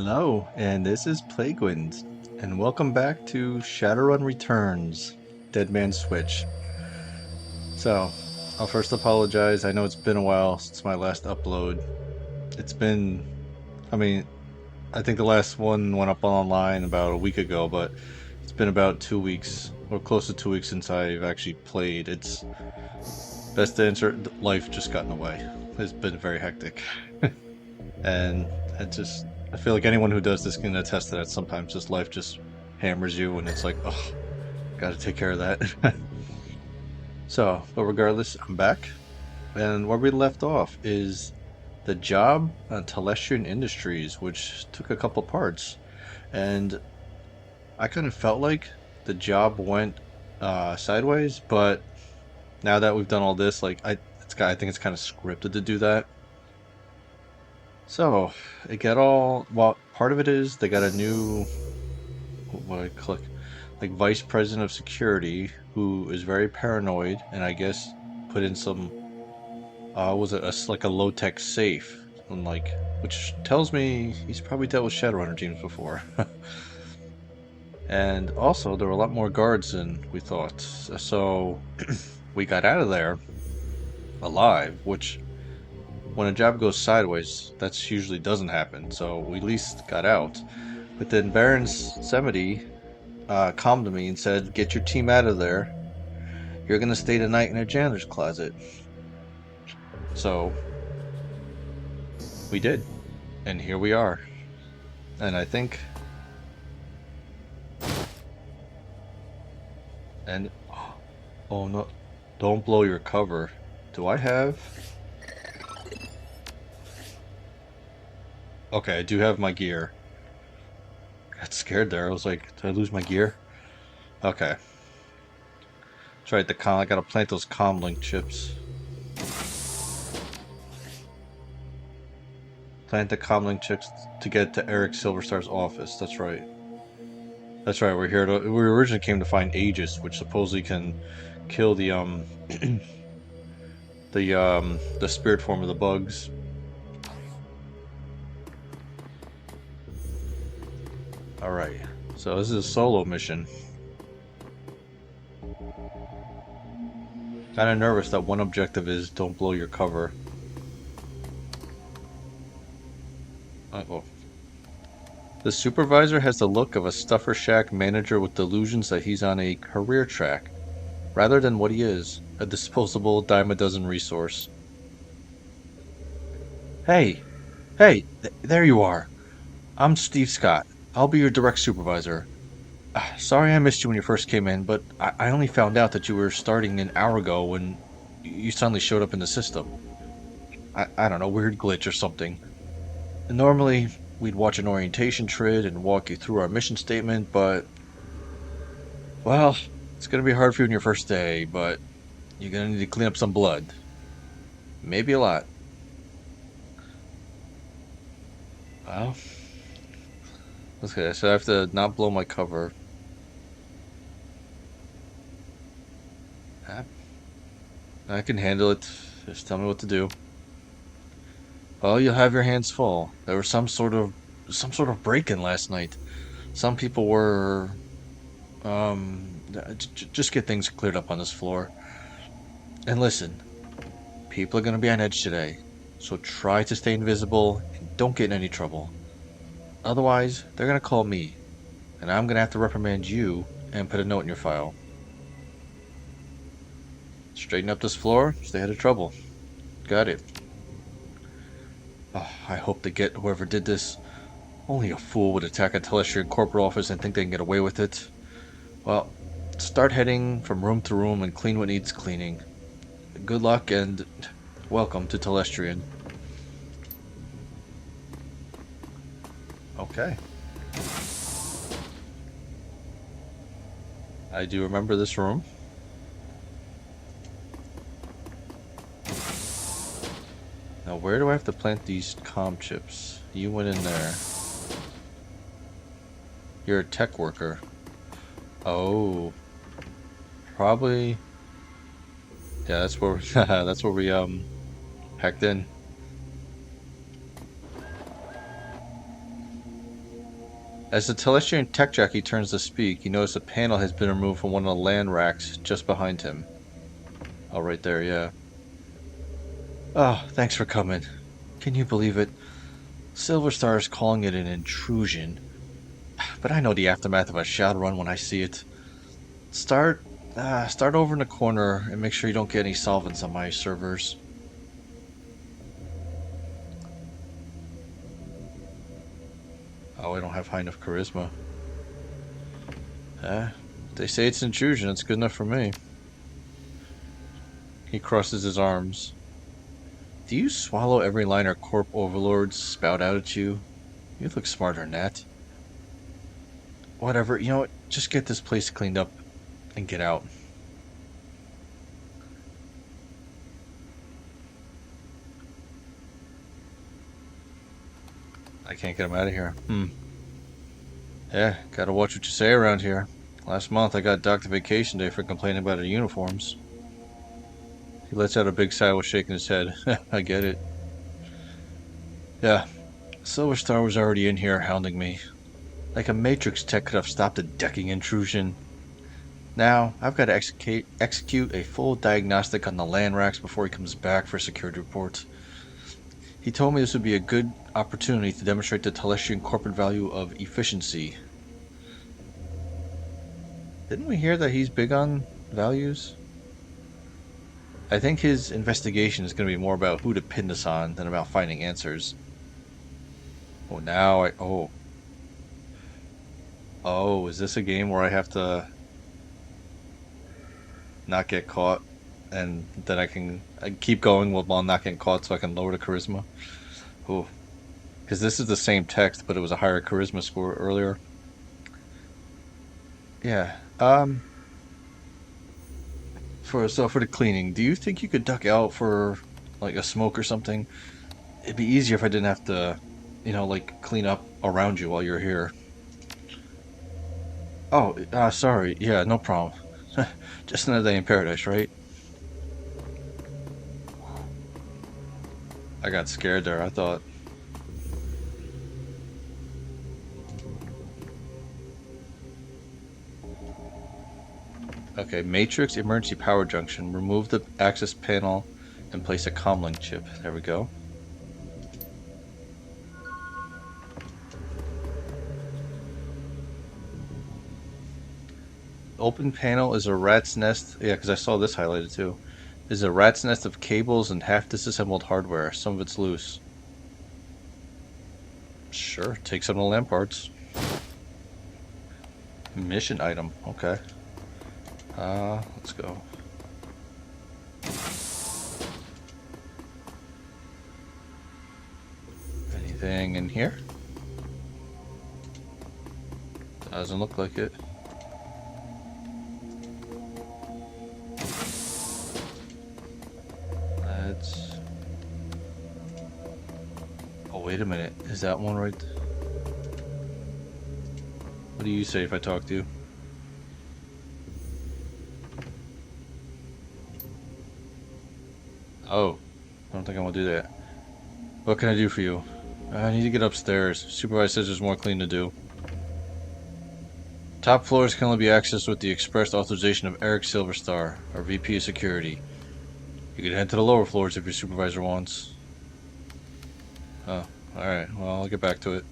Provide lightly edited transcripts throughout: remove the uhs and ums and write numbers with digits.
Hello, and this is Plaguewind, and welcome back to Shadowrun Returns, Dead Man's Switch. So, I'll first apologize. I know it's been a while since my last upload. It's been, I mean, I think the last one went up online about a week ago, but it's been about 2 weeks, or close to 2 weeks since I've actually played. It's best to answer, life just got in the way. It's been very hectic. And I just, I feel like anyone who does this can attest to that. Sometimes just life just hammers you, and it's like, oh, gotta take care of that. So, but regardless, I'm back. And where we left off is the job on Telestrian Industries, which took a couple parts. And I kind of felt like the job went sideways, but now that we've done all this, I think it's kind of scripted to do that. So, it got all, well, part of it is they got a new, what I click, like vice president of security who is very paranoid, and I guess put in some, was it like a low tech safe, and like, which tells me he's probably dealt with Shadowrunner teams before. And also, there were a lot more guards than we thought, so we got out of there alive, which when a job goes sideways, that's usually doesn't happen. So we at least got out. But then Baron Semity calmed me and said, "Get your team out of there. You're gonna stay tonight in a janitor's closet." So we did, and here we are. And I think, and oh no, don't blow your cover. Do I have? Okay, I do have my gear. Got scared there. I was like, did I lose my gear? Okay. That's right. I gotta plant those comlink chips. Plant the comlink chips to get to Eric Silverstar's office. That's right. That's right. We're here to. We originally came to find Aegis, which supposedly can kill the spirit form of the bugs. All right. So this is a solo mission. Kind of nervous that one objective is don't blow your cover. Uh-oh. The supervisor has the look of a stuffer shack manager with delusions that he's on a career track, rather than what he is, a disposable dime-a-dozen resource. Hey, there you are. I'm Steve Scott. I'll be your direct supervisor. Sorry I missed you when you first came in, but I only found out that you were starting an hour ago when you suddenly showed up in the system. I don't know, weird glitch or something. And normally, we'd watch an orientation trid and walk you through our mission statement, but, well, it's gonna be hard for you on your first day, but you're gonna need to clean up some blood. Maybe a lot. Well, okay, so I have to not blow my cover. Ah, I can handle it. Just tell me what to do. Well, you'll have your hands full. There was some sort of break-in last night. Some people were just get things cleared up on this floor. And listen, people are going to be on edge today, so try to stay invisible and don't get in any trouble. Otherwise, they're going to call me, and I'm going to have to reprimand you and put a note in your file. Straighten up this floor, stay out of trouble. Got it. Oh, I hope they get whoever did this. Only a fool would attack a Telestrian corporate office and think they can get away with it. Well, start heading from room to room and clean what needs cleaning. Good luck and welcome to Telestrian. Okay. I do remember this room. Now, where do I have to plant these comm chips? You went in there. You're a tech worker. Oh, probably. Yeah, that's where that's where we hacked in. As the Telestrian tech jockey turns to speak, he notices a panel has been removed from one of the land racks just behind him. Oh, right there, yeah. Oh, thanks for coming. Can you believe it? Silver Star is calling it an intrusion. But I know the aftermath of a Shadowrun when I see it. Start over in the corner and make sure you don't get any solvents on my servers. Oh, I don't have high enough charisma. They say it's intrusion. It's good enough for me. He crosses his arms. Do you swallow every line our corp overlords spout out at you? You look smarter than that. Whatever, you know what? Just get this place cleaned up and get out. I can't get him out of here. Yeah, gotta watch what you say around here. Last month I got docked a vacation day for complaining about our uniforms. He lets out a big sigh while shaking his head. I get it. Yeah, Silver Star was already in here hounding me. Like a Matrix tech could have stopped a decking intrusion. Now, I've got to execute a full diagnostic on the land racks before he comes back for a security report. He told me this would be a good opportunity to demonstrate the Telestrian corporate value of efficiency. Didn't we hear that he's big on values? I think his investigation is going to be more about who to pin this on than about finding answers. Oh, now Oh, is this a game where I have to not get caught and then I keep going while not getting caught so I can lower the charisma? Oh, because this is the same text, but it was a higher charisma score earlier. Yeah. For the cleaning, do you think you could duck out for like a smoke or something? It'd be easier if I didn't have to, like clean up around you while you're here. Oh, sorry. Yeah, no problem. Just another day in paradise, right? I got scared there. I thought. Okay, Matrix Emergency Power Junction. Remove the access panel and place a comlink chip. There we go. Open panel is a rat's nest. Yeah, because I saw this highlighted too. Is a rat's nest of cables and half disassembled hardware. Some of it's loose. Sure, take some of the lamp parts. Mission item. Okay. Let's go. Anything in here? Doesn't look like it. Oh, wait a minute. Is that one right? What do you say if I talk to you? Oh, I don't think I want to do that. What can I do for you? I need to get upstairs. Supervisor says there's more cleaning to do. Top floors can only be accessed with the express authorization of Eric Silverstar, our VP of Security. You can head to the lower floors if your supervisor wants. Oh, alright. Well, I'll get back to it.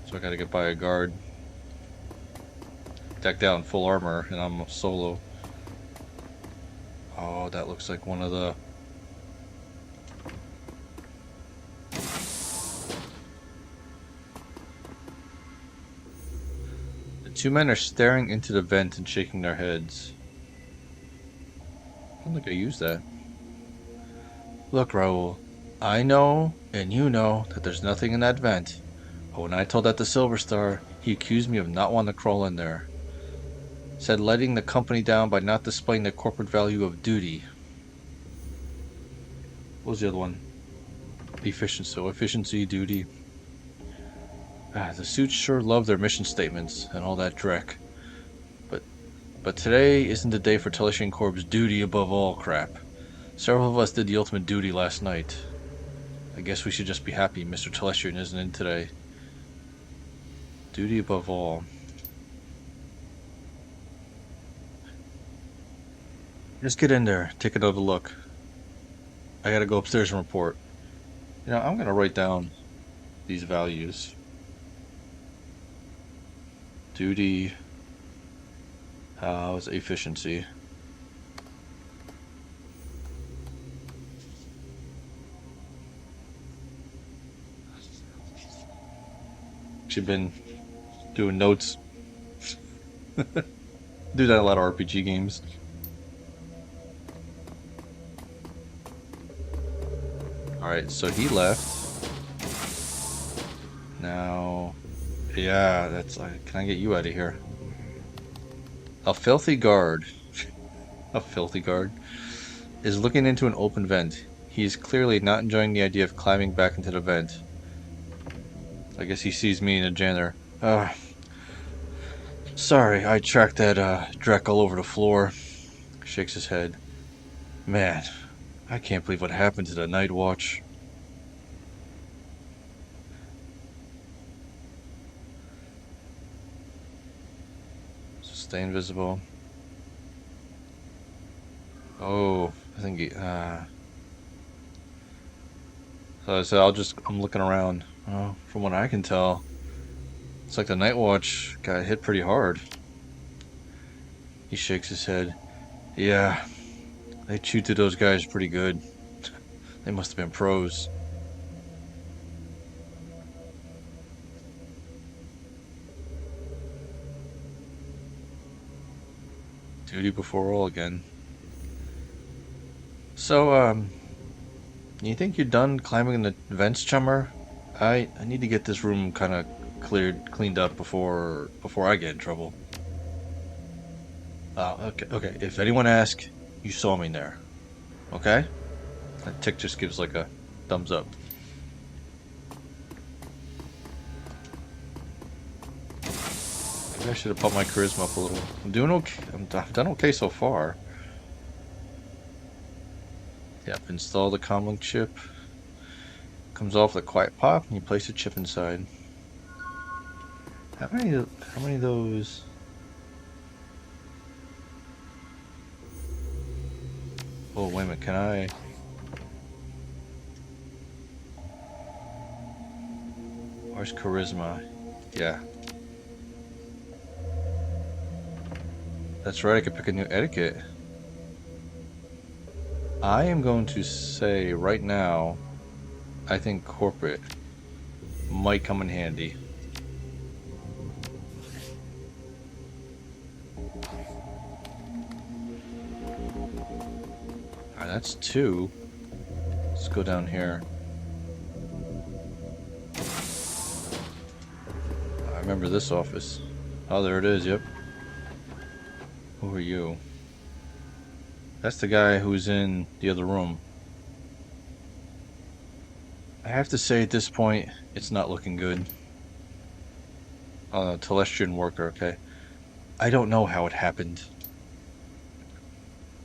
So I gotta get by a guard. Decked out in full armor, and I'm solo. Oh, that looks like one of the... The two men are staring into the vent and shaking their heads. I don't think I used that. Look, Raul, I know, and you know, that there's nothing in that vent. But when I told that to Silver Star, he accused me of not wanting to crawl in there. Said letting the company down by not displaying the corporate value of duty. What was the other one? Efficiency, duty. The suits sure love their mission statements and all that dreck. But today isn't the day for Telestrian Corp's duty above all crap. Several of us did the ultimate duty last night. I guess we should just be happy Mr. Telestrian isn't in today. Duty above all. Just get in there, take another look. I gotta go upstairs and report. I'm gonna write down these values. Duty. How's efficiency? She's been doing notes. Do that a lot of RPG games. Alright, so he left. Now, yeah, that's like, can I get you out of here? A filthy guard. A filthy guard is looking into an open vent. He is clearly not enjoying the idea of climbing back into the vent. I guess he sees me and a janitor. Sorry, I tracked that Drek all over the floor. Shakes his head. Man, I can't believe what happened to the night watch. Stay invisible. Oh, I think he, so I said I'm looking around. Oh, from what I can tell, it's like the night watch got hit pretty hard. He shakes his head. Yeah, they chewed through those guys pretty good. They must have been pros. Duty before all again. So, you think you're done climbing the vents, chummer? I need to get this room kind of cleaned up before I get in trouble. Okay. If anyone asks, you saw me there. Okay? That tick just gives like a thumbs up. Maybe I should have put my charisma up a little. I'm doing okay. I've done okay so far. Yep, install the comlink chip. Comes off with a quiet pop, and you place the chip inside. How many of those? Oh, wait a minute, can I? Where's charisma? Yeah. That's right, I could pick a new etiquette. I am going to say right now, I think corporate might come in handy. Alright, that's 2. Let's go down here. I remember this office. Oh, there it is, yep. Who are you? That's the guy who's in the other room. I have to say at this point, it's not looking good. Telestrian worker, okay. I don't know how it happened.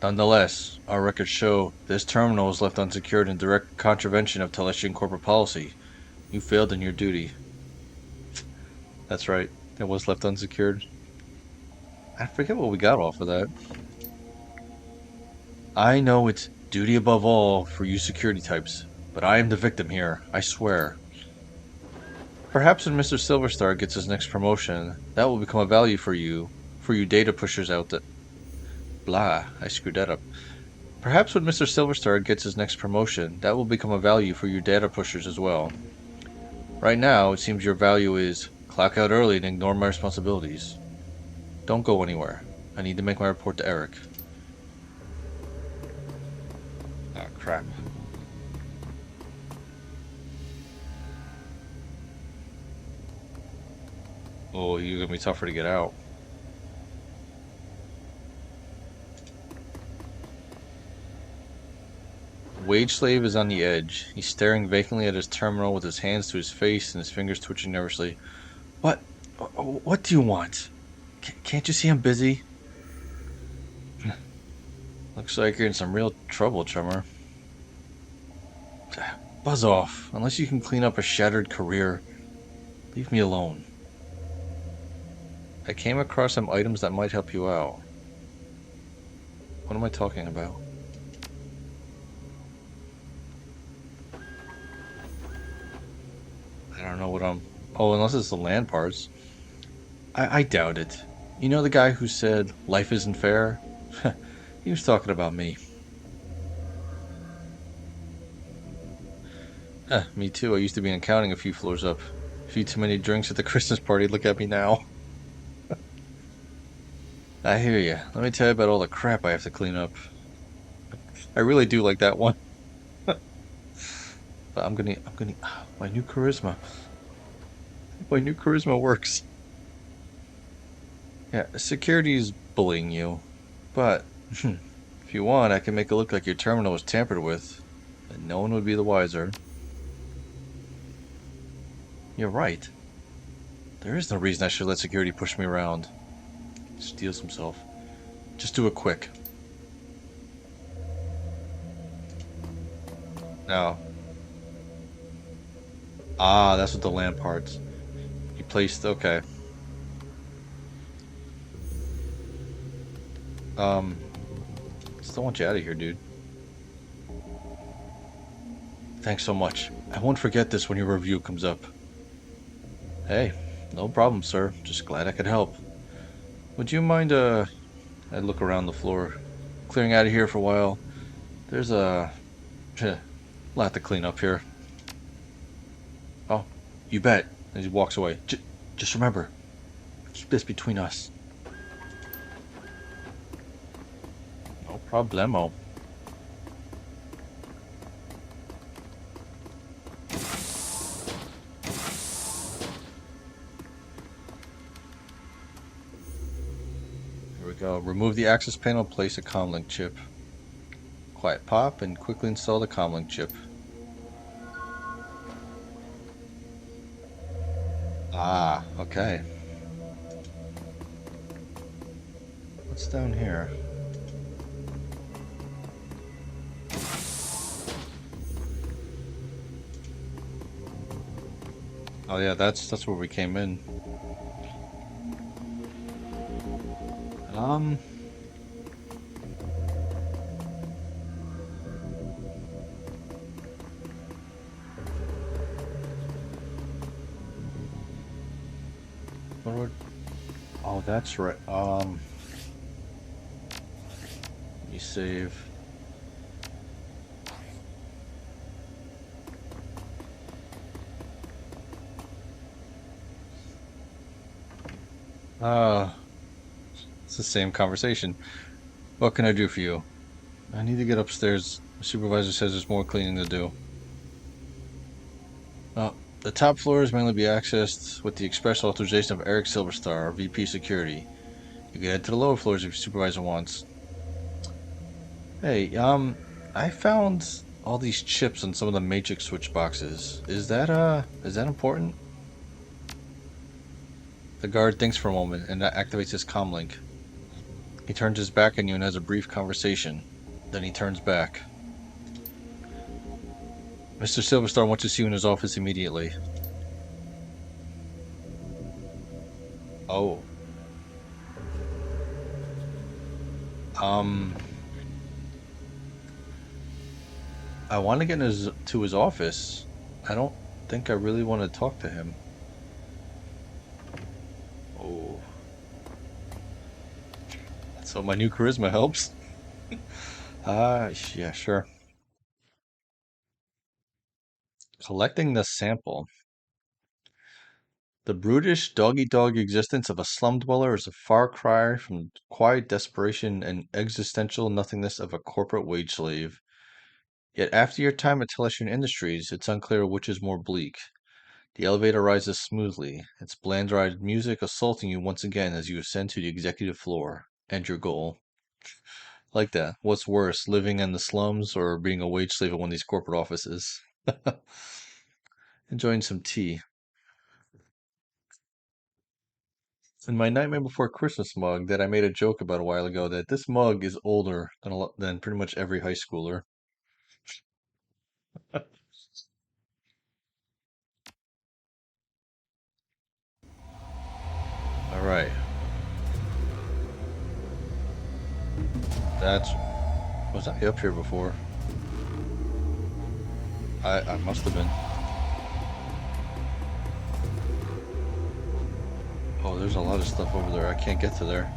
Nonetheless, our records show this terminal was left unsecured in direct contravention of Telestrian corporate policy. You failed in your duty. That's right, it was left unsecured. I forget what we got off of that. I know it's duty above all for you security types, but I am the victim here, I swear. Perhaps when Mr. Silverstar gets his next promotion, that will become a value for you data pushers out there. Blah, I screwed that up. Perhaps when Mr. Silverstar gets his next promotion, that will become a value for you data pushers as well. Right now, it seems your value is clock out early and ignore my responsibilities. Don't go anywhere. I need to make my report to Eric. Ah, crap. Oh, you're gonna be tougher to get out. Wage slave is on the edge. He's staring vacantly at his terminal with his hands to his face and his fingers twitching nervously. What? What do you want? Can't you see I'm busy? Looks like you're in some real trouble, chummer. Buzz off. Unless you can clean up a shattered career, leave me alone. I came across some items that might help you out. What am I talking about? I don't know what I'm... Oh, unless it's the land parts. I doubt it. You know the guy who said life isn't fair? He was talking about me. Me too. I used to be in accounting a few floors up. A few too many drinks at the Christmas party. Look at me now. I hear you. Let me tell you about all the crap I have to clean up. I really do like that one. But my new charisma. My new charisma works. Yeah, security's bullying you. But, if you want, I can make it look like your terminal was tampered with. And no one would be the wiser. You're right. There is no reason I should let security push me around. Steals himself. Just do it quick. Now. Ah, that's what the lamp parts. You placed, okay. Um, Still want you out of here, dude. Thanks so much. I won't forget this when your review comes up. Hey, no problem, sir. Just glad I could help. Would you mind, I'd look around the floor. Clearing out of here for a while. There's a lot to clean up here. Oh, you bet. As he walks away. Just remember, keep this between us. No problemo. Here we go. Remove the access panel, place a comlink chip. Quiet pop, and quickly install the comlink chip. Ah, okay. What's down here? Oh yeah, that's where we came in. Um, what would... Oh, that's right. Let me save. Uh, it's the same conversation. What can I do for you? I need to get upstairs. The supervisor says there's more cleaning to do. The top floors mainly be accessed with the express authorization of Eric Silverstar, VP Security. You can head to the lower floors if your supervisor wants. Hey, I found all these chips on some of the matrix switch boxes. Is that important? The guard thinks for a moment and activates his comlink. He turns his back on you and has a brief conversation. Then he turns back. Mr. Silverstar wants to see you in his office immediately. Oh. Um, I want to get to his office. I don't think I really want to talk to him. Oh. So my new charisma helps. Yeah, sure. Collecting the sample. The brutish dog-eat-dog existence of a slum dweller is a far cry from the quiet desperation and existential nothingness of a corporate wage slave. Yet after your time at Telestrian Industries, it's unclear which is more bleak. The elevator rises smoothly, its bland-ride music assaulting you once again as you ascend to the executive floor. And your goal. Like that. What's worse, living in the slums or being a wage slave at one of these corporate offices? Enjoying some tea. In my Nightmare Before Christmas mug that I made a joke about a while ago, that this mug is older than pretty much every high schooler. Right. That's... Was I up here before? I must have been. Oh, there's a lot of stuff over there. I can't get to there.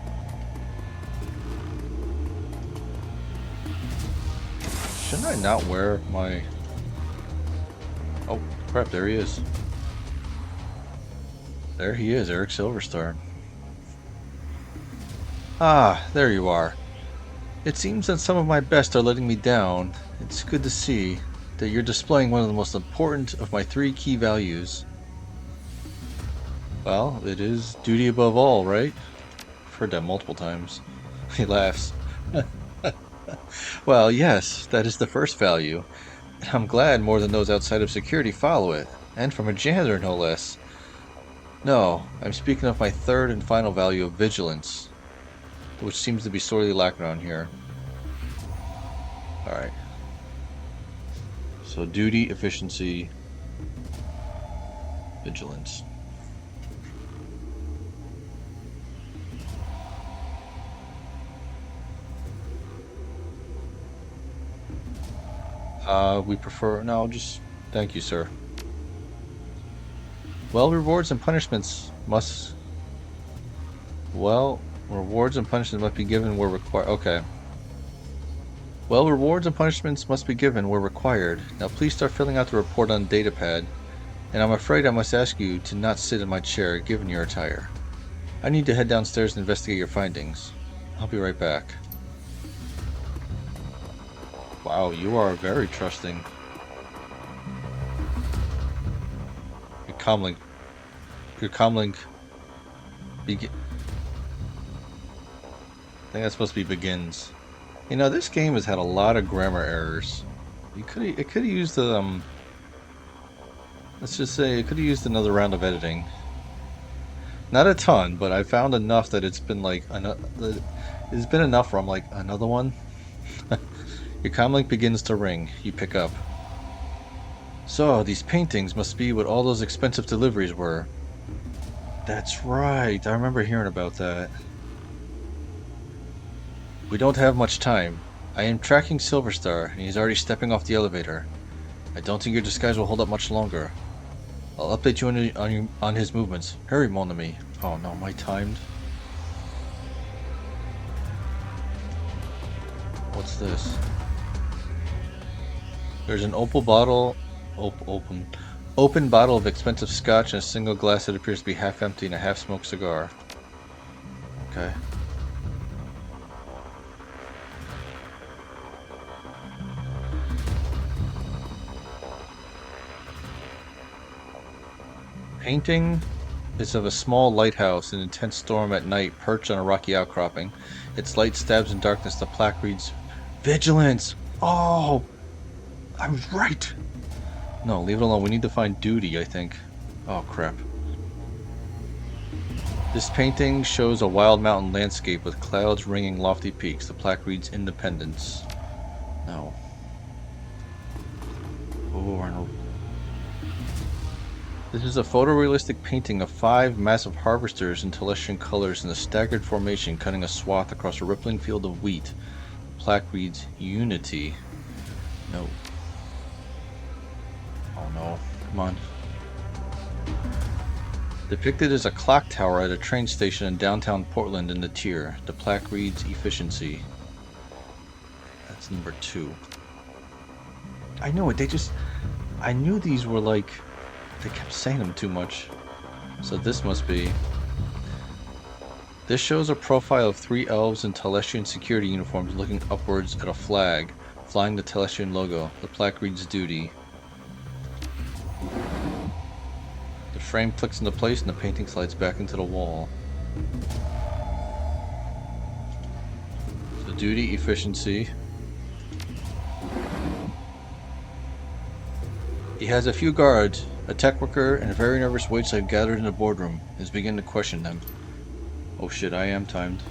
Shouldn't I not wear my... Oh, crap, there he is. There he is, Eric Silverstar. Ah, there you are. It seems that some of my best are letting me down. It's good to see that you're displaying one of the most important of my 3 key values. Well, it is duty above all, right? I've heard that multiple times. He laughs. Well, yes, that is the first value. And I'm glad more than those outside of security follow it. And from a janitor, no less. No, I'm speaking of my third and final value of vigilance, which seems to be sorely lacking on here. Alright. So duty, efficiency, vigilance. We prefer... No, just... Thank you, sir. Well, rewards and punishments must... Well, rewards and punishments must be given where required. Okay. Well, rewards and punishments must be given where required. Now please start filling out the report on datapad. And I'm afraid I must ask you to not sit in my chair given your attire. I need to head downstairs and investigate your findings. I'll be right back. Wow, you are very trusting. Your comlink. Your comlink. I think that's supposed to be begins. You know, this game has had a lot of grammar errors. It could have used the let's just say it could have used another round of editing. Not a ton, but I found enough that it's been like it's been enough where I'm like, another one. Your comlink begins to ring. You pick up. So these paintings must be what all those expensive deliveries were. That's right. I remember hearing about that. We don't have much time. I am tracking Silverstar, and he's already stepping off the elevator. I don't think your disguise will hold up much longer. I'll update you on his movements. Hurry, mon ami. Oh no, am I timed? What's this? There's an open bottle of expensive scotch and a single glass that appears to be half empty and a half-smoked cigar. Okay. Painting is of a small lighthouse in an intense storm at night, perched on a rocky outcropping. Its light stabs in darkness. The plaque reads, "Vigilance!" Oh! I was right! No, leave it alone. We need to find duty, I think. Oh, crap. This painting shows a wild mountain landscape with clouds ringing lofty peaks. The plaque reads, "Independence." No. Oh, this is a photorealistic painting of 5 massive harvesters in Telestrian colors in a staggered formation cutting a swath across a rippling field of wheat. The plaque reads, "Unity." No. Oh no. Come on. Depicted as a clock tower at a train station in downtown Portland in the tier. The plaque reads, "Efficiency." That's number 2. I know it. I knew these were like... They kept saying them too much. So this must be... This shows a profile of 3 elves in Telestrian security uniforms looking upwards at a flag, flying the Telestrian logo. The plaque reads, "Duty." The frame clicks into place and the painting slides back into the wall. So duty, efficiency. He has a few guards, a tech worker, and a very nervous wait slave gathered in the boardroom. He is beginning to question them. Oh shit, I am timed.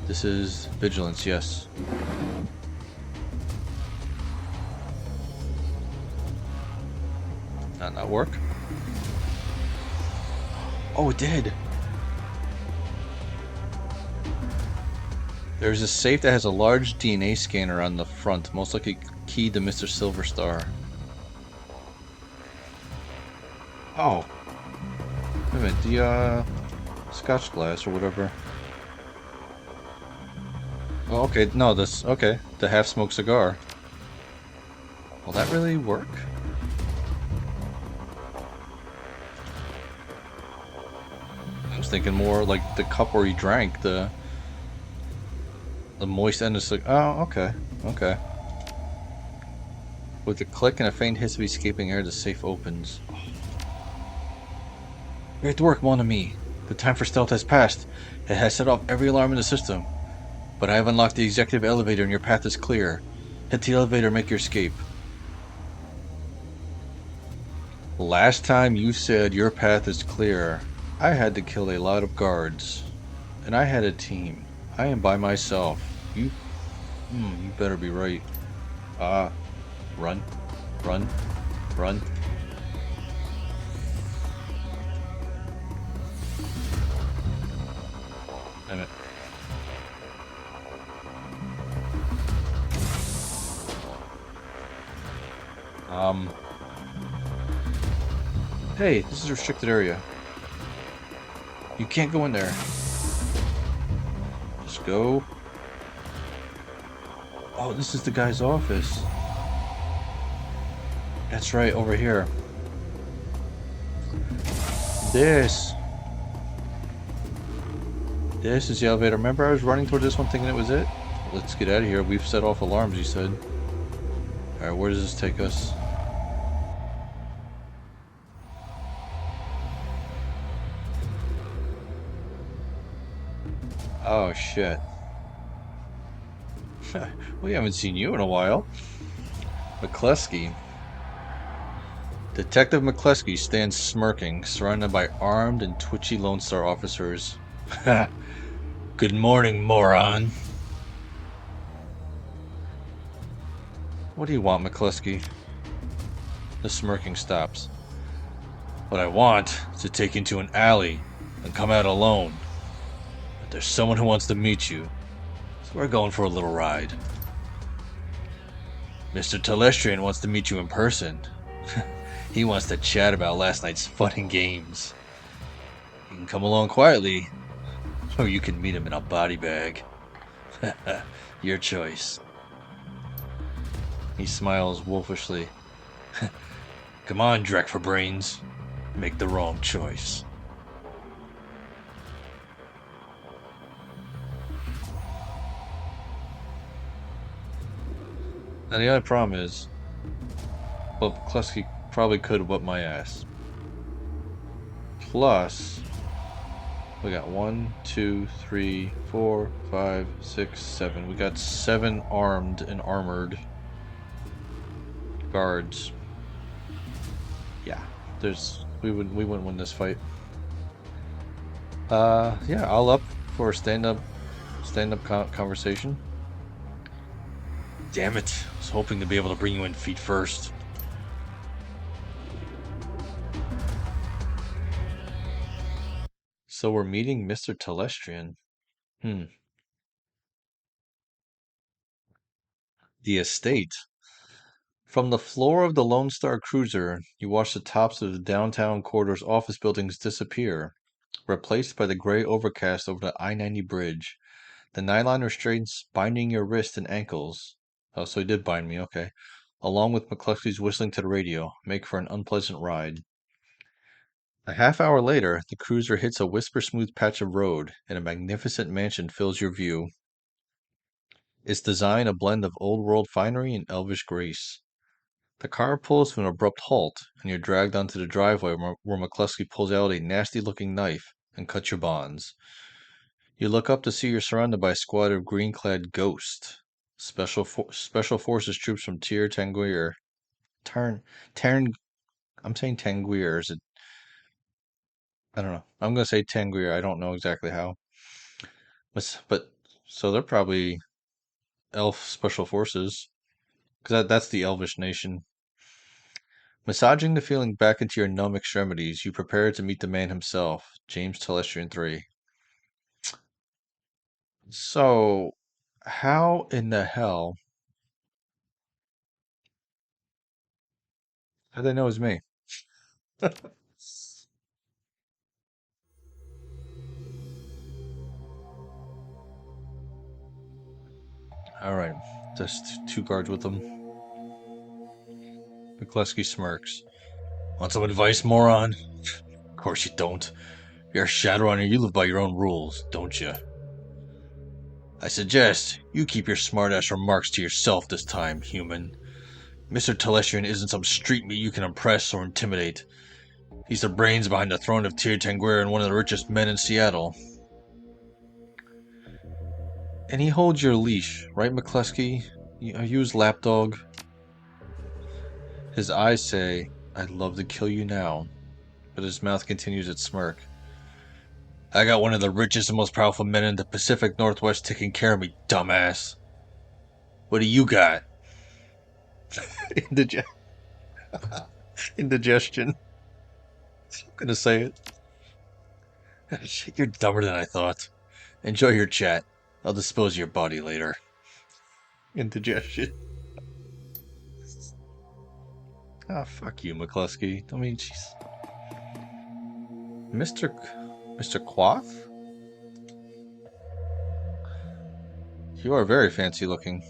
This is vigilance, yes. Not work? Oh, it did. There's a safe that has a large DNA scanner on the front, most likely keyed to Mr. Silverstar. Oh, wait a minute. The Scotch glass or whatever. Oh, okay. No, this okay. The half-smoked cigar. Will that really work? I was thinking more like the cup where he drank the moist end of cigar. Oh, okay, okay. With a click and a faint hiss of escaping air, the safe opens. Great work, mon ami. The time for stealth has passed. It has set off every alarm in the system. But I have unlocked the executive elevator and your path is clear. Hit the elevator and make your escape. Last time you said your path is clear, I had to kill a lot of guards. And I had a team. I am by myself. You better be right. Ah, run, run, run. Damn it. Um, hey, this is a restricted area. You can't go in there. Just go. Oh, this is the guy's office. That's right, over here. This. This is the elevator. Remember I was running toward this one thinking it was it? Let's get out of here. We've set off alarms, you said. Alright, where does this take us? Oh, shit. We haven't seen you in a while. McCluskey. Detective McCluskey stands smirking, surrounded by armed and twitchy Lone Star officers. Good morning, moron. What do you want, McCluskey? The smirking stops. What I want is to take you into an alley and come out alone. But there's someone who wants to meet you, so we're going for a little ride. Mr. Telestrian wants to meet you in person. He wants to chat about last night's fun and games. You can come along quietly, or you can meet him in a body bag. Your choice. He smiles wolfishly. Come on, Drek for brains. Make the wrong choice. Now the only problem is, well, Klesky probably could whip my ass. Plus, we got 1, 2, 3, 4, 5, 6, 7. We got 7 armed and armored guards. Yeah, we wouldn't win this fight. Yeah, I'll up for a stand up conversation. Damn it! I was hoping to be able to bring you in feet first. So we're meeting Mr. Telestrian. Hmm. The estate. From the floor of the Lone Star cruiser, you watch the tops of the downtown corridor's office buildings disappear, replaced by the gray overcast over the I-90 bridge. The nylon restraints binding your wrists and ankles. Oh, so he did bind me, okay. Along with McCluskey's whistling to the radio, make for an unpleasant ride. A half hour later, the cruiser hits a whisper-smooth patch of road, and a magnificent mansion fills your view. Its design a blend of old-world finery and elvish grace. The car pulls to an abrupt halt, and you're dragged onto the driveway where McCluskey pulls out a nasty-looking knife and cuts your bonds. You look up to see you're surrounded by a squad of green-clad ghosts, special forces troops from Tir Tanguir. Tarn, Tarn. I'm saying Tanguir. Is it? I don't know. I'm gonna say Tanguir. I don't know exactly how. But so they're probably elf special forces, because that's the elvish nation. Massaging the feeling back into your numb extremities, you prepare to meet the man himself, James Telestrian 3. So, how in the hell? How'd they know it was me? Alright, just two guards with them. McCluskey smirks. Want some advice, moron? Of course you don't. You're a Shadowrunner, you live by your own rules, don't you? I suggest you keep your smartass remarks to yourself this time, human. Mr. Telestrian isn't some street meat you can impress or intimidate. He's the brains behind the throne of Tir Tanguer and one of the richest men in Seattle. And he holds your leash, right, McCluskey? Are you his lapdog? His eyes say, I'd love to kill you now, but his mouth continues its smirk. I got one of the richest and most powerful men in the Pacific Northwest taking care of me, dumbass. What do you got? Indige- Indigestion. I'm gonna say it. Shit, you're dumber than I thought. Enjoy your chat. I'll dispose of your body later. Indigestion. Ah, fuck you, McCluskey. I mean, jeez. Mr. Quoth? You are very fancy looking.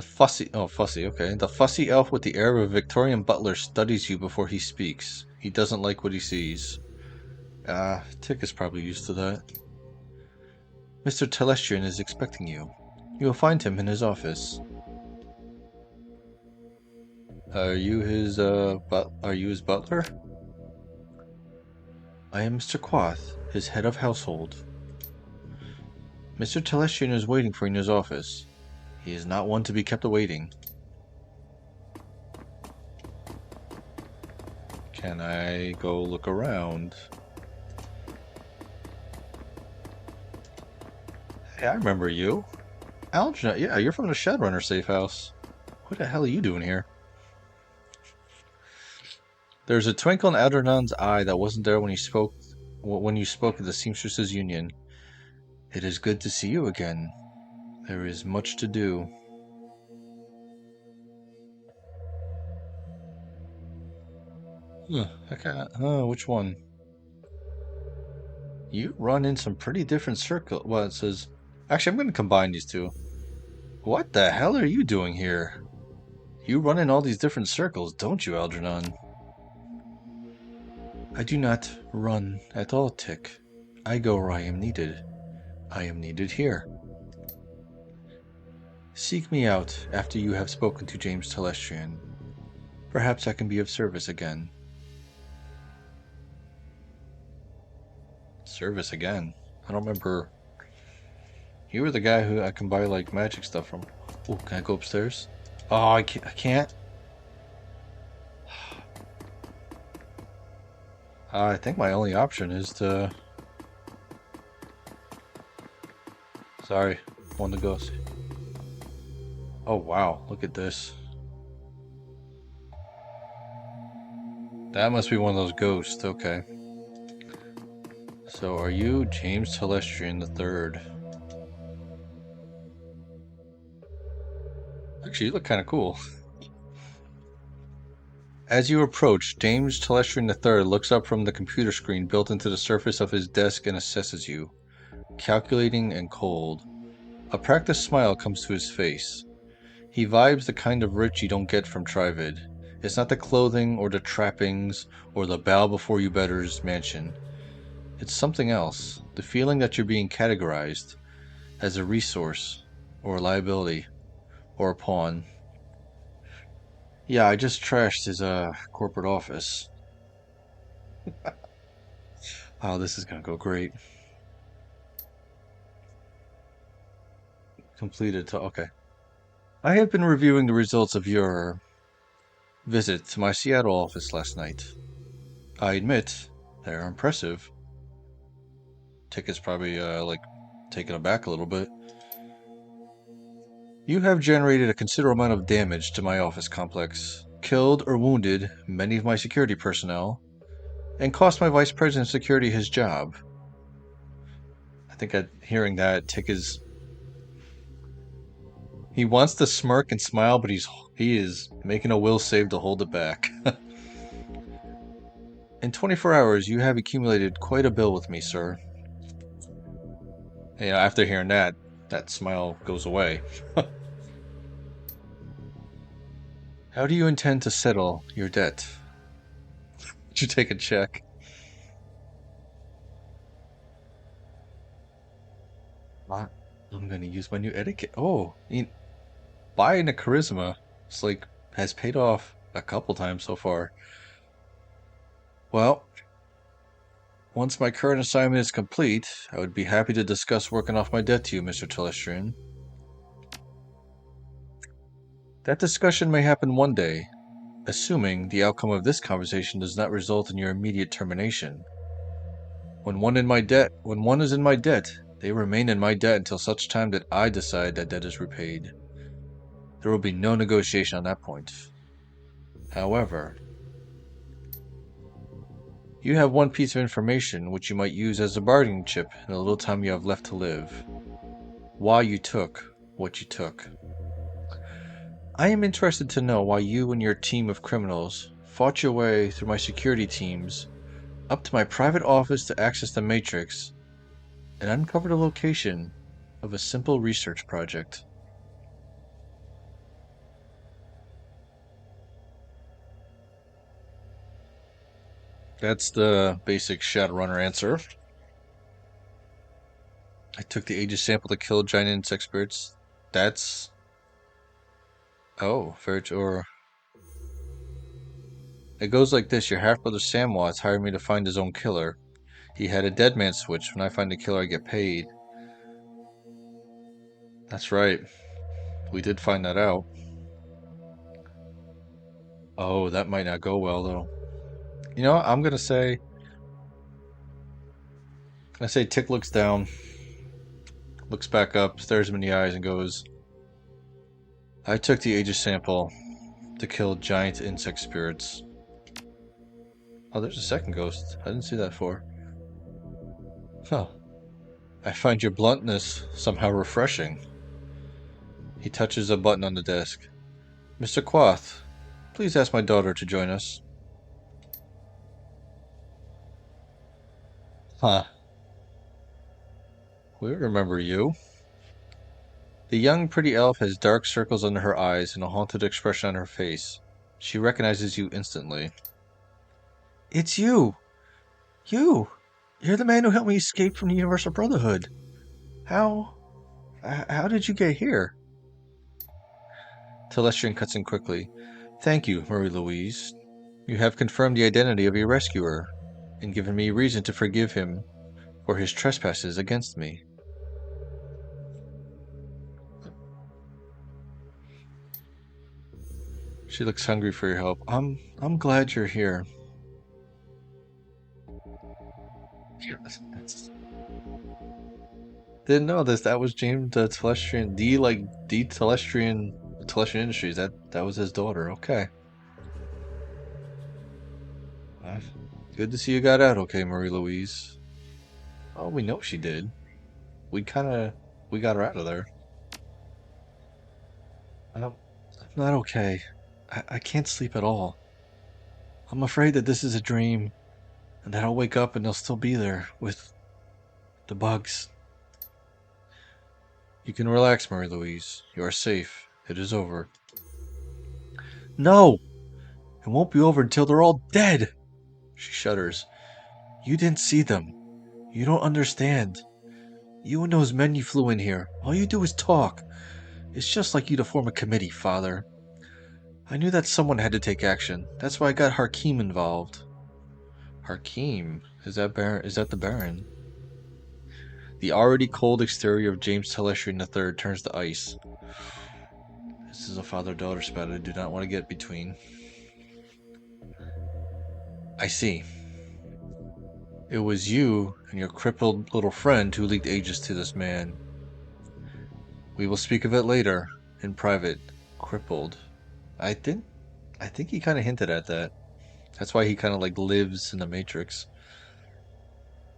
Fussy, okay. The fussy elf with the air of a Victorian butler studies you before he speaks. He doesn't like what he sees. Tick is probably used to that. Mr. Telestrian is expecting you. You will find him in his office. Are you his butler? I am Mr. Quoth, his head of household. Mr. Telestrian is waiting for you in his office. He is not one to be kept awaiting. Can I go look around? Hey, I remember you. Algernon, yeah, you're from the Shadowrunner safe house. What the hell are you doing here? There's a twinkle in Algernon's eye that wasn't there when you spoke at the Seamstresses Union. It is good to see you again. There is much to do. Okay. Which one? You run in some pretty different circles. Well, it says... Actually, I'm going to combine these two. What the hell are you doing here? You run in all these different circles, don't you, Algernon? I do not run at all, Tick. I go where I am needed. I am needed here. Seek me out after you have spoken to James Telestrian. Perhaps I can be of service again. Service again? I don't remember. You were the guy who I can buy, like, magic stuff from. Oh, can I go upstairs? Oh, I can't. I think my only option is to... Sorry, one to go. Oh, wow, look at this. That must be one of those ghosts, okay. So, are you James Telestrian III? Actually, you look kind of cool. As you approach, James Telestrian III looks up from the computer screen built into the surface of his desk and assesses you. Calculating and cold. A practiced smile comes to his face. He vibes the kind of rich you don't get from Trivid. It's not the clothing or the trappings or the bow before you better's mansion. It's something else. The feeling that you're being categorized as a resource or a liability or a pawn. Yeah, I just trashed his corporate office. Oh, this is gonna go great. Completed to okay. I have been reviewing the results of your visit to my Seattle office last night. I admit, they're impressive. Ticket's probably, like, taken aback a little bit. You have generated a considerable amount of damage to my office complex. killed or wounded many of my security personnel, and cost my vice president of security his job. I think hearing that, Tick is... He wants to smirk and smile, but he is making a will save to hold it back. In 24 hours, you have accumulated quite a bill with me, sir. And, after hearing that, that smile goes away. How do you intend to settle your debt? Did you take a check? I'm gonna use my new etiquette. Oh, buying a charisma, it's like, has paid off a couple times so far. Well, once my current assignment is complete, I would be happy to discuss working off my debt to you, Mr. Telestrian. That discussion may happen one day, assuming the outcome of this conversation does not result in your immediate termination. When one is in my debt, they remain in my debt until such time that I decide that debt is repaid. There will be no negotiation on that point. However, you have one piece of information which you might use as a bargaining chip in the little time you have left to live. Why you took what you took. I am interested to know why you and your team of criminals fought your way through my security teams up to my private office to access the Matrix and uncover the location of a simple research project. That's the basic Shadowrunner answer. I took the Aegis sample to kill giant insect spirits. That's... Oh, or... It goes like this. Your half-brother Sam Watts hired me to find his own killer. He had a dead man switch. When I find the killer, I get paid. That's right. We did find that out. Oh, that might not go well, though. You know what? I'm gonna say... I say Tick looks down, looks back up, stares him in the eyes, and goes, I took the Aegis sample to kill giant insect spirits. Oh, there's a second ghost. I didn't see that before. Huh. I find your bluntness somehow refreshing. He touches a button on the desk. Mr. Quoth, please ask my daughter to join us. Huh. We remember you. The young, pretty elf has dark circles under her eyes and a haunted expression on her face. She recognizes you instantly. It's you! You! You're the man who helped me escape from the Universal Brotherhood. How did you get here? Telestrian cuts in quickly. Thank you, Marie-Louise. You have confirmed the identity of your rescuer, and given me reason to forgive him for his trespasses against me. She looks hungry for your help. I'm glad you're here. Didn't know this. That was James Telestrian. Telestrian Industries. That was his daughter. Okay. Good to see you got out okay, Marie-Louise. Oh, we know she did. We got her out of there. I'm not okay. I can't sleep at all. I'm afraid that this is a dream, and that I'll wake up and they'll still be there with the bugs. You can relax, Marie-Louise. You are safe. It is over. No! It won't be over until they're all dead! She shudders. You didn't see them. You don't understand. You and those men you flew in here, all you do is talk. It's just like you to form a committee, Father. I knew that someone had to take action. That's why I got Harkeem involved. Harkeem? Is that the Baron? The already cold exterior of James Telestrian III turns to ice. This is a father-daughter spat I do not want to get between. I see. It was you and your crippled little friend who leaked Aegis to this man. We will speak of it later, in private. Crippled. I didn't I think he kind of hinted at that. That's why he kind of like lives in the Matrix.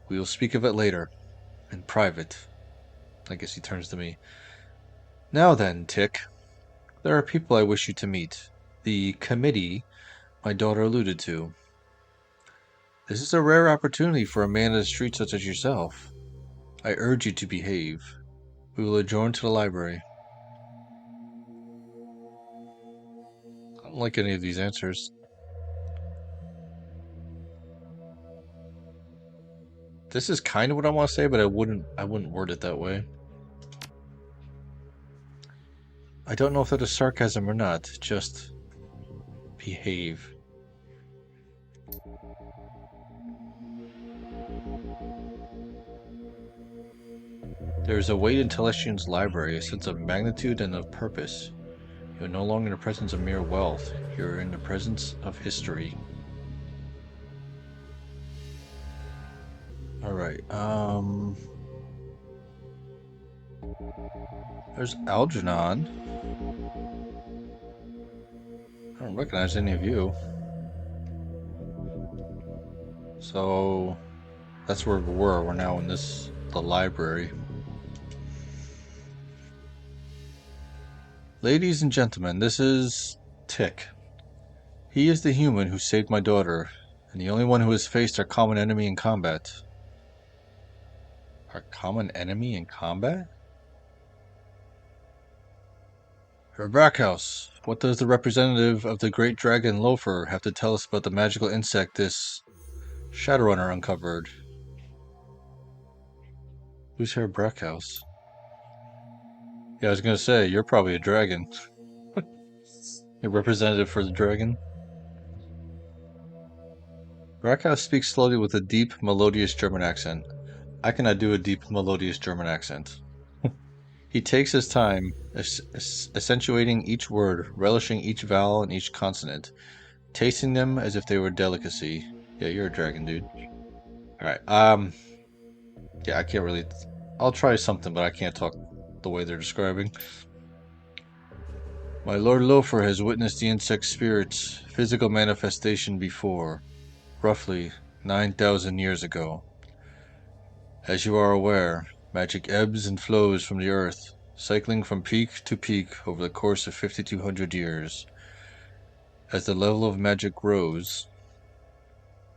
We will speak of it later, in private. I guess he turns to me. Now then, Tick, there are people I wish you to meet. The committee my daughter alluded to. This is a rare opportunity for a man of the street such as yourself. I urge you to behave. We will adjourn to the library. I don't like any of these answers. This is kind of what I want to say, but I wouldn't word it that way. I don't know if that is sarcasm or not. Just behave. There is a weight in Telestrian's library, a sense of magnitude and of purpose. You are no longer in the presence of mere wealth. You are in the presence of history. Alright, there's Algernon. I don't recognize any of you. So, that's where we were. We're now in the library. Ladies and gentlemen, this is Tick. He is the human who saved my daughter, and the only one who has faced our common enemy in combat. Our common enemy in combat? Herr Brackhouse, what does the representative of the great dragon Loafer have to tell us about the magical insect this Shadowrunner uncovered? Who's Herr Brackhouse? Yeah, I was gonna say, you're probably a dragon. A representative for the dragon? Brackhouse speaks slowly with a deep, melodious German accent. I cannot do a deep, melodious German accent. He takes his time, accentuating each word, relishing each vowel and each consonant, tasting them as if they were delicacy. Yeah, you're a dragon, dude. Alright, yeah, I can't really... I'll try something, but I can't talk the way they're describing. My Lord Loafer has witnessed the insect spirit's physical manifestation before, roughly 9,000 years ago. As you are aware, magic ebbs and flows from the earth, cycling from peak to peak over the course of 5,200 years. As the level of magic grows...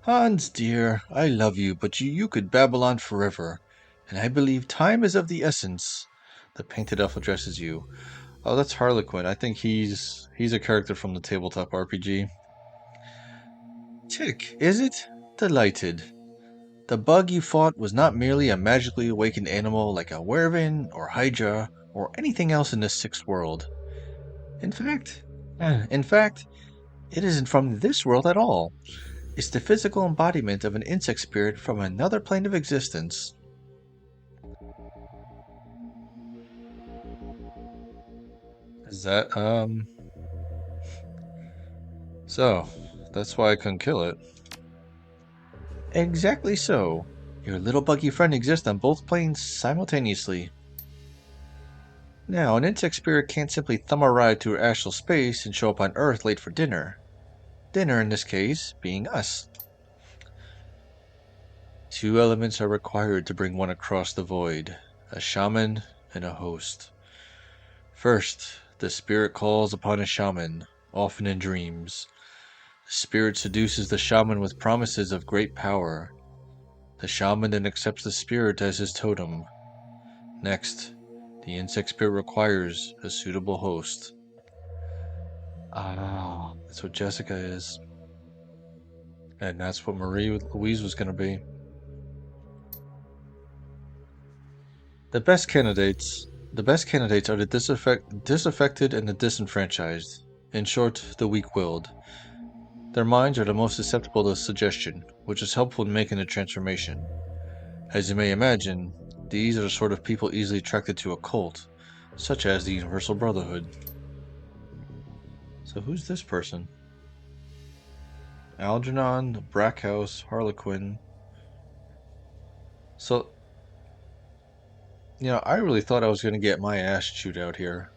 Hans, dear, I love you, but you could babble on forever, and I believe time is of the essence. The painted elf addresses you. Oh, that's Harlequin. I think he's a character from the tabletop RPG. Tick, is it? Delighted. The bug you fought was not merely a magically awakened animal like a werewolf or hydra or anything else in this sixth world. In fact, it isn't from this world at all. It's the physical embodiment of an insect spirit from another plane of existence. Is that, So, that's why I couldn't kill it. Exactly so. Your little buggy friend exists on both planes simultaneously. Now, an insect spirit can't simply thumb a ride through astral space and show up on Earth late for dinner. Dinner, in this case, being us. Two elements are required to bring one across the void, a shaman and a host. First, the spirit calls upon a shaman, often in dreams. The spirit seduces the shaman with promises of great power. The shaman then accepts the spirit as his totem. Next, the insect spirit requires a suitable host. Ah, that's what Jessica is. And that's what Marie Louise was going to be. The best candidates are the disaffected and the disenfranchised. In short, the weak-willed. Their minds are the most susceptible to suggestion, which is helpful in making the transformation. As you may imagine, these are the sort of people easily attracted to a cult, such as the Universal Brotherhood. So who's this person? Algernon, Brackhouse, Harlequin. So, I really thought I was going to get my ass chewed out here.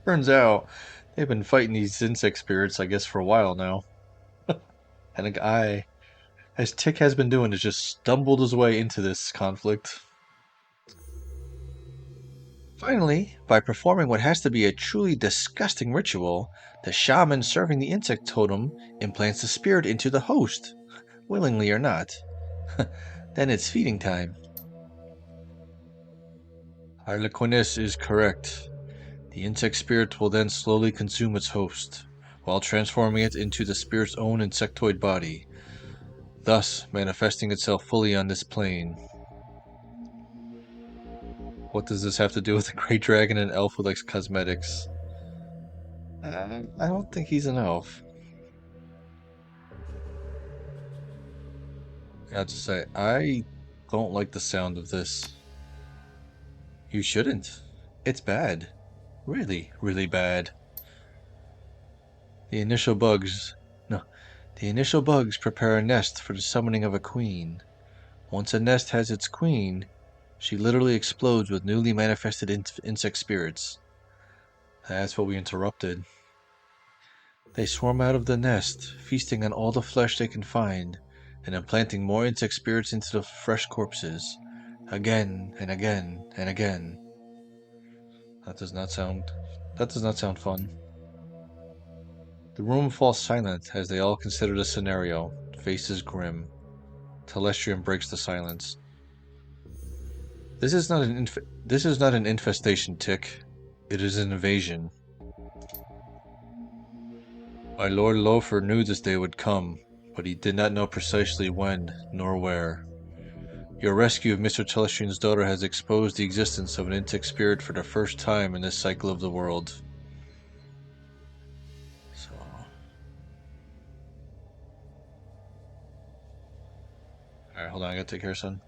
Turns out, They've been fighting these insect spirits, I guess, for a while now. And a guy, as Tick has been doing, has just stumbled his way into this conflict. Finally, by performing what has to be a truly disgusting ritual, the shaman serving the insect totem implants the spirit into the host, willingly or not. Then it's feeding time. Harlequiness is correct. The insect spirit will then slowly consume its host, while transforming it into the spirit's own insectoid body, thus manifesting itself fully on this plane. What does this have to do with a great dragon and elf who likes cosmetics? I don't think he's an elf. I have to say, I don't like the sound of this. You shouldn't. It's bad. Really, really bad. The initial bugs. No. The initial bugs prepare a nest for the summoning of a queen. Once a nest has its queen, she literally explodes with newly manifested insect spirits. That's what we interrupted. They swarm out of the nest, feasting on all the flesh they can find, and implanting more insect spirits into the fresh corpses, again and again and again. That does not sound fun. The room falls silent as they all consider the scenario, faces grim. Telestrian breaks the silence. This is not an infestation, Tick. It is an invasion. My Lord Lofer knew this day would come, but he did not know precisely when nor where. Your rescue of Mr. Telestrian's daughter has exposed the existence of an insect spirit for the first time in this cycle of the world. So, alright, hold on, I gotta take care, son.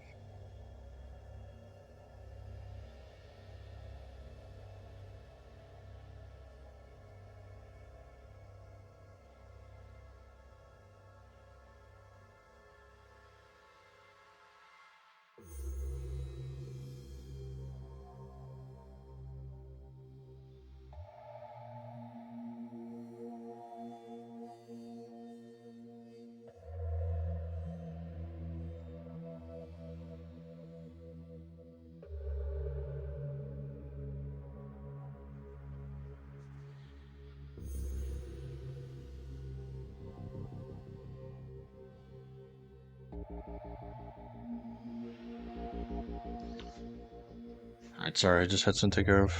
Alright, sorry, I just had something to take care of.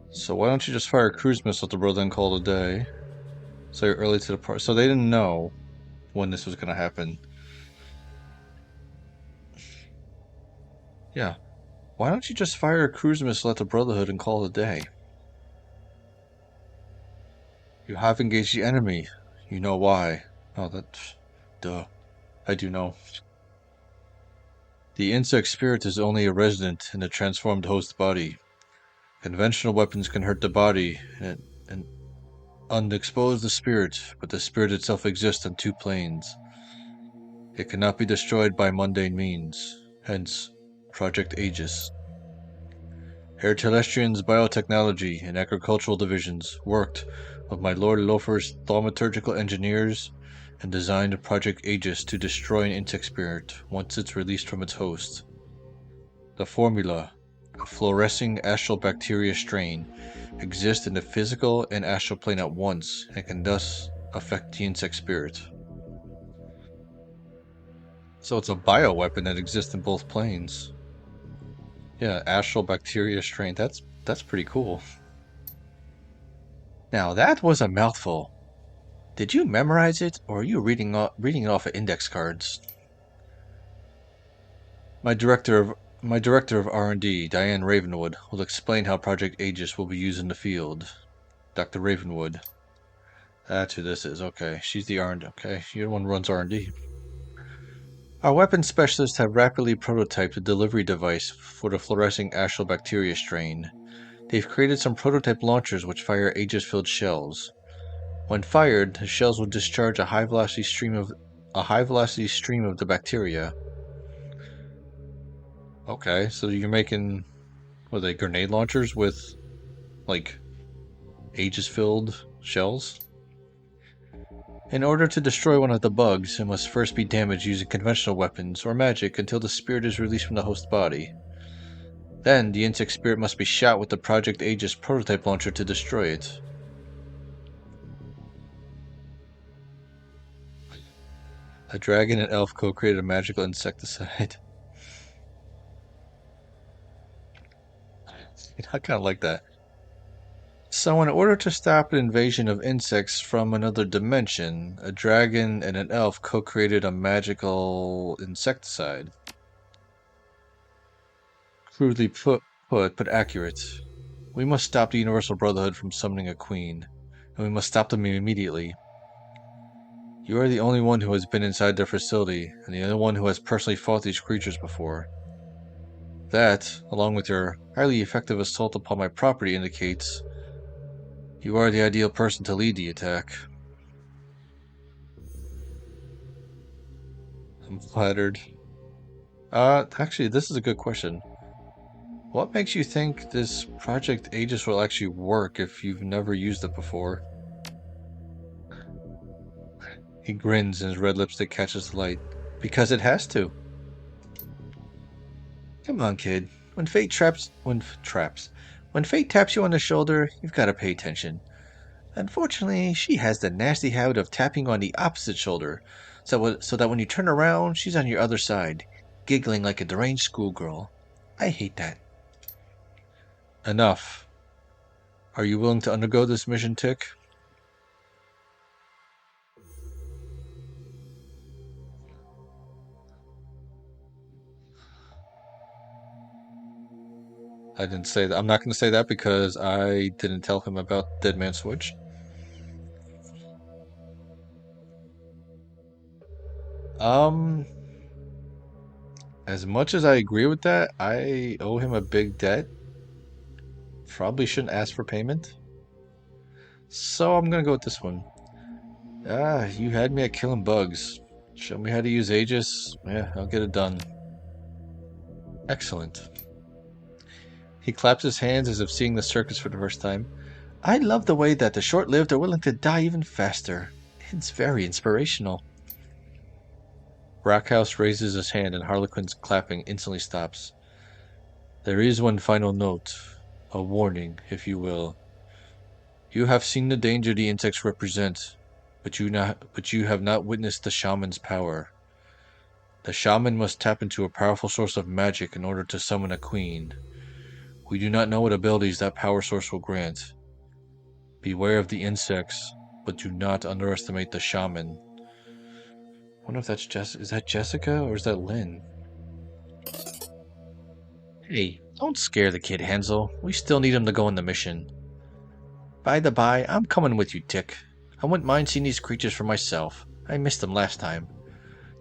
So why don't you just fire a cruise missile at the brother and call it a day? So you're early to the party. So they didn't know when this was gonna happen. Yeah. Why don't you just fire a cruise missile at the Brotherhood and call it a day? You have engaged the enemy. You know why. Oh, duh. I do know. The insect spirit is only a resident in the transformed host body. Conventional weapons can hurt the body and unexpose the spirit, but the spirit itself exists on two planes. It cannot be destroyed by mundane means. Hence, Project Aegis. Herr Telestrian's biotechnology and agricultural divisions worked with my Lord Lofer's thaumaturgical engineers and designed Project Aegis to destroy an insect spirit once it's released from its host. The formula, a fluorescing astral bacteria strain, exists in the physical and astral plane at once and can thus affect the insect spirit. So it's a bioweapon that exists in both planes. Yeah, astral bacteria strain. That's pretty cool. Now that was a mouthful. Did you memorize it, or are you reading it off of index cards? My director of R&D, Diane Ravenwood, will explain how Project Aegis will be used in the field. Dr. Ravenwood. That's who this is. Okay, she's the R&D. Okay, you're the one who runs R&D. Our weapons specialists have rapidly prototyped a delivery device for the fluorescing astral bacteria strain. They've created some prototype launchers which fire Aegis-filled shells. When fired, the shells will discharge a high-velocity stream of the bacteria. Okay, so you're making, what are they, grenade launchers with Like Aegis-filled shells? In order to destroy one of the bugs, it must first be damaged using conventional weapons or magic until the spirit is released from the host body. Then, the insect spirit must be shot with the Project Aegis prototype launcher to destroy it. A dragon and elf co-created a magical insecticide. I kind of like that. So, in order to stop an invasion of insects from another dimension, a dragon and an elf co-created a magical insecticide. Crudely put, but accurate. We must stop the Universal Brotherhood from summoning a queen, and we must stop them immediately. You are the only one who has been inside their facility, and the only one who has personally fought these creatures before. That, along with your highly effective assault upon my property, indicates you are the ideal person to lead the attack. I'm flattered. Actually, this is a good question. What makes you think this Project Aegis will actually work if you've never used it before? He grins and his red lipstick catches the light. Because it has to. Come on, kid. When fate taps you on the shoulder, you've got to pay attention. Unfortunately, she has the nasty habit of tapping on the opposite shoulder, so that when you turn around, she's on your other side, giggling like a deranged schoolgirl. I hate that. Enough. Are you willing to undergo this mission, Tick? I didn't say that. I'm not going to say that because I didn't tell him about Dead Man Switch. Um, as much as I agree with that, I owe him a big debt. Probably shouldn't ask for payment. So I'm gonna go with this one. You had me at killing bugs. Show me how to use Aegis. Yeah, I'll get it done. Excellent. He claps his hands as if seeing the circus for the first time. I love the way that the short-lived are willing to die even faster. It's very inspirational. Rockhouse raises his hand and Harlequin's clapping instantly stops. There is one final note. A warning, if you will. You have seen the danger the insects represent, but you have not witnessed the shaman's power. The shaman must tap into a powerful source of magic in order to summon a queen. We do not know what abilities that power source will grant. Beware of the insects, but do not underestimate the shaman. I wonder if that's is that Jessica or is that Lynn? Hey, don't scare the kid, Hansel. We still need him to go on the mission. By the by, I'm coming with you, Tick. I wouldn't mind seeing these creatures for myself. I missed them last time.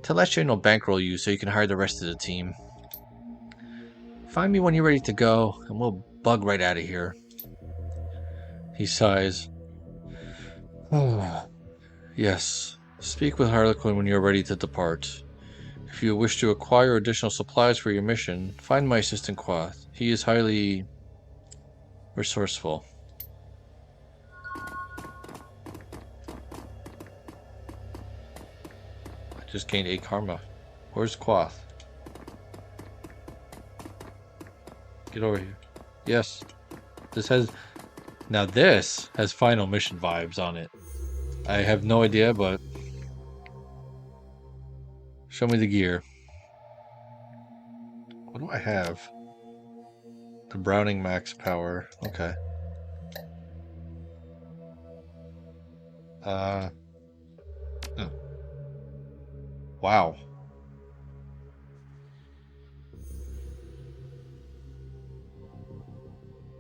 Telestrian will bankroll you so you can hire the rest of the team. Find me when you're ready to go, and we'll bug right out of here. He sighs. Yes. Speak with Harlequin when you're ready to depart. If you wish to acquire additional supplies for your mission, find my assistant Quath. He is highly resourceful. I just gained 8 karma. Where's Quath? Get over here. Yes. This has final mission vibes on it. I have no idea, but show me the gear. What do I have? The Browning max power. Okay. Uh. Oh. Wow.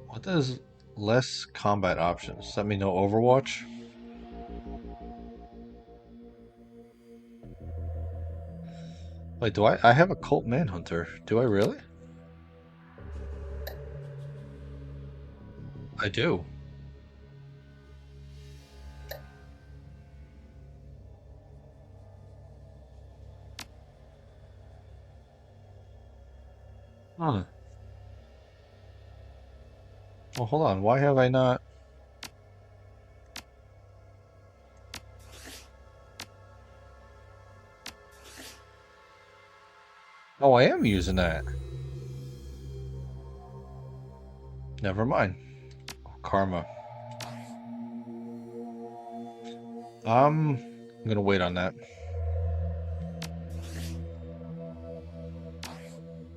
What does less combat options? Does that mean no Overwatch? Wait, do I have a Colt Manhunter? Do I really? I do. Huh. Well, hold on. Why have I not? Oh, I am using that. Never mind. Karma. I'm gonna wait on that.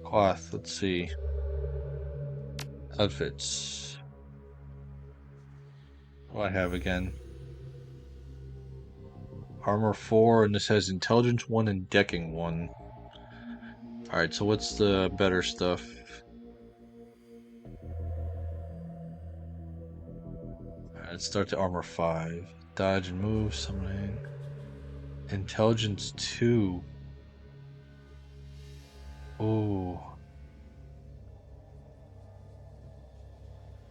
Cloth. Let's see. Outfits. What do I have again? Armor 4, and this has Intelligence 1 and Decking 1. Alright, so what's the better stuff? Alright, let's start the Armor 5. Dodge and move, summoning. Intelligence 2. Oh.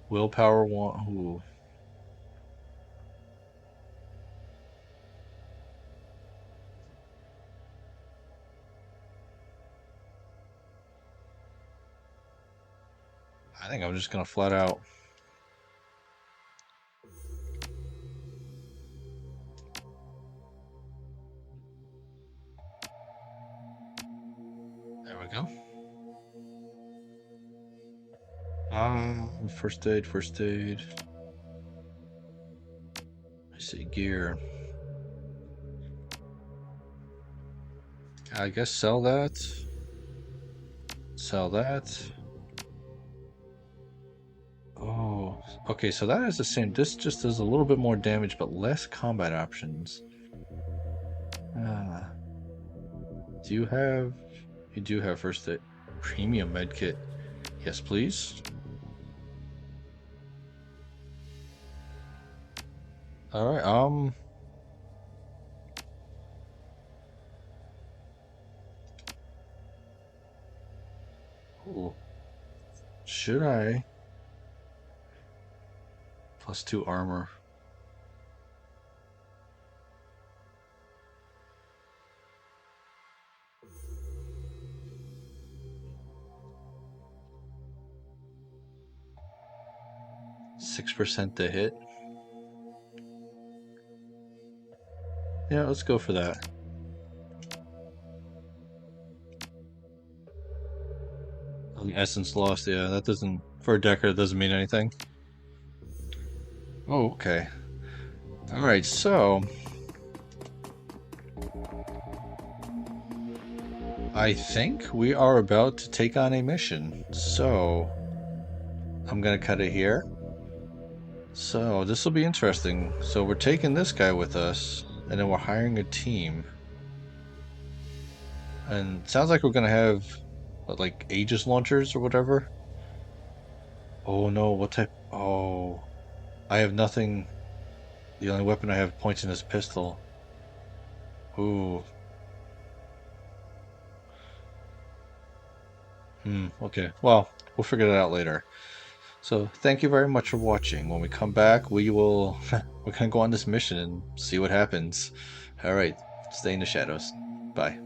Willpower 1. Ooh. I think I'm just gonna flat out. There we go. First aid, first aid. I see gear. I guess sell that. Sell that. Oh, okay, so that is the same. This just does a little bit more damage, but less combat options. Ah. Do you have... You do have first aid. Premium medkit. Yes, please. Alright, Ooh. Should I? +2 armor. %6 to hit. Yeah, let's go for that. Essence lost, yeah, that doesn't... For a decker, it doesn't mean anything. Oh, okay. Alright, so... I think we are about to take on a mission. So... I'm gonna cut it here. So, this will be interesting. So, we're taking this guy with us, and then we're hiring a team. And it sounds like we're gonna have, what, like, Aegis launchers or whatever? Oh no, what type? Oh, I have nothing. The only weapon I have points in this pistol. Ooh. Okay. Well, we'll figure that out later. So, thank you very much for watching. When we come back, we will... we're gonna go on this mission and see what happens. Alright, stay in the shadows. Bye.